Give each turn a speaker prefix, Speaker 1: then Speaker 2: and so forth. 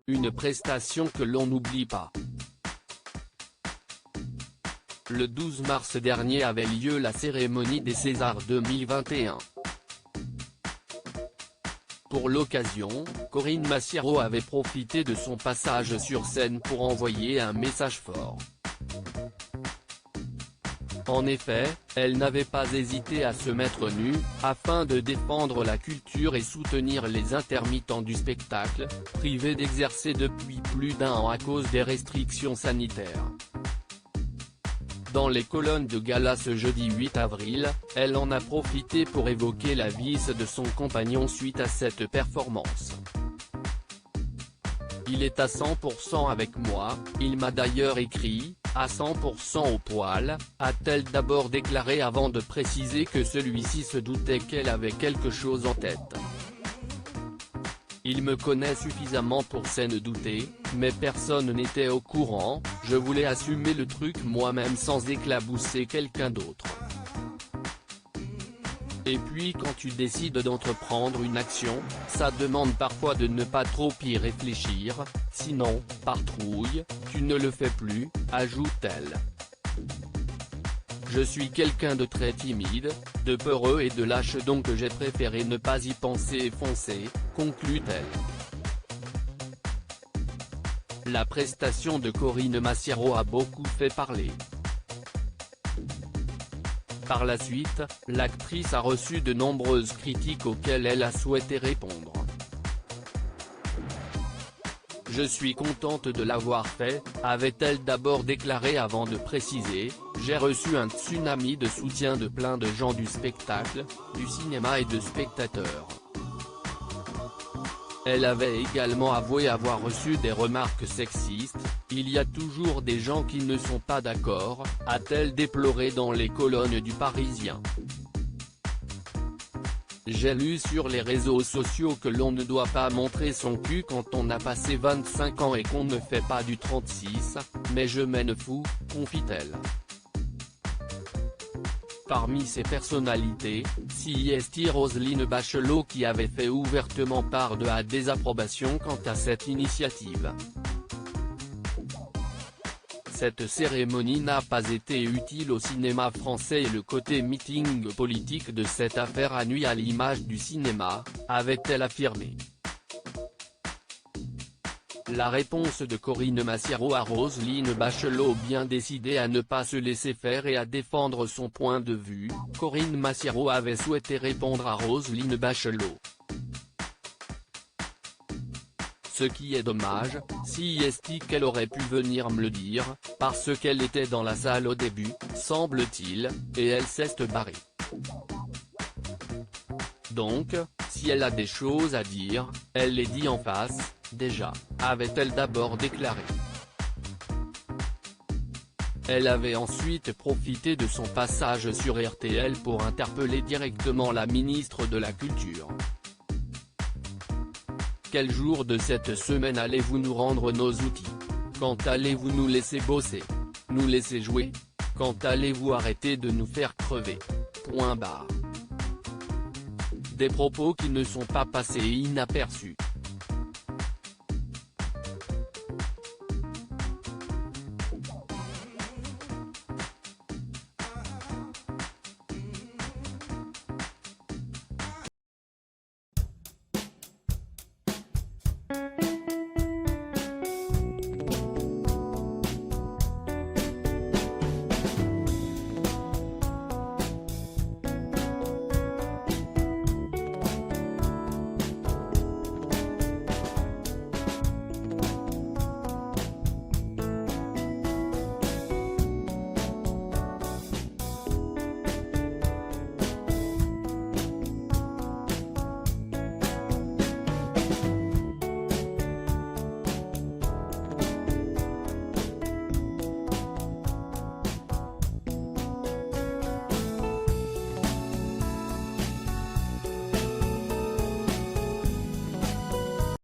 Speaker 1: une prestation que l'on n'oublie pas. Le 12 mars dernier avait lieu la cérémonie des Césars 2021. Pour l'occasion, Corinne Massiero avait profité de son passage sur scène pour envoyer un message fort. En effet, elle n'avait pas hésité à se mettre nue, afin de défendre la culture et soutenir les intermittents du spectacle, privés d'exercer depuis plus d'1 an à cause des restrictions sanitaires. Dans les colonnes de gala ce jeudi 8 avril, elle en a profité pour évoquer la vis de son compagnon suite à cette performance. Il est à 100% avec moi, il m'a d'ailleurs écrit, à 100% au poil, a-t-elle d'abord déclaré avant de préciser que celui-ci se doutait qu'elle avait quelque chose en tête. Il me connaît suffisamment pour s'en douter, mais personne n'était au courant, je voulais assumer le truc moi-même sans éclabousser quelqu'un d'autre. Et puis quand tu décides d'entreprendre une action, ça demande parfois de ne pas trop y réfléchir, sinon, par trouille, tu ne le fais plus, ajoute-t-elle. Je suis quelqu'un de très timide, de peureux et de lâche donc j'ai préféré ne pas y penser et foncer, conclut-elle. La prestation de Corinne Massiero a beaucoup fait parler. Par la suite, l'actrice a reçu de nombreuses critiques auxquelles elle a souhaité répondre. Je suis contente de l'avoir fait, avait-elle d'abord déclaré avant de préciser, j'ai reçu un tsunami de soutien de plein de gens du spectacle, du cinéma et de spectateurs. Elle avait également avoué avoir reçu des remarques sexistes, il y a toujours des gens qui ne sont pas d'accord, a-t-elle déploré dans les colonnes du Parisien. J'ai lu sur les réseaux sociaux que l'on ne doit pas montrer son cul quand on a passé 25 ans et qu'on ne fait pas du 36, mais je m'en fous, confie-t-elle. Parmi ces personnalités, CST Roselyne Bachelot qui avait fait ouvertement part de sa désapprobation quant à cette initiative. Cette cérémonie n'a pas été utile au cinéma français et le côté meeting politique de cette affaire a nui à l'image du cinéma, avait-elle affirmé. La réponse de Corinne Massiero à Roselyne Bachelot bien décidée à ne pas se laisser faire et à défendre son point de vue, Corinne Massiero avait souhaité répondre à Roselyne Bachelot. Ce qui est dommage, si est qu'elle aurait pu venir me le dire, parce qu'elle était dans la salle au début, semble-t-il, et elle s'est barrée. Donc, si elle a des choses à dire, elle les dit en face, déjà, avait-elle d'abord déclaré. Elle avait ensuite profité de son passage sur RTL pour interpeller directement la ministre de la Culture. Quel jour de cette semaine allez-vous nous rendre nos outils? Quand allez-vous nous laisser bosser? Nous laisser jouer? Quand allez-vous arrêter de nous faire crever? Point barre. Des propos qui ne sont pas passés inaperçus.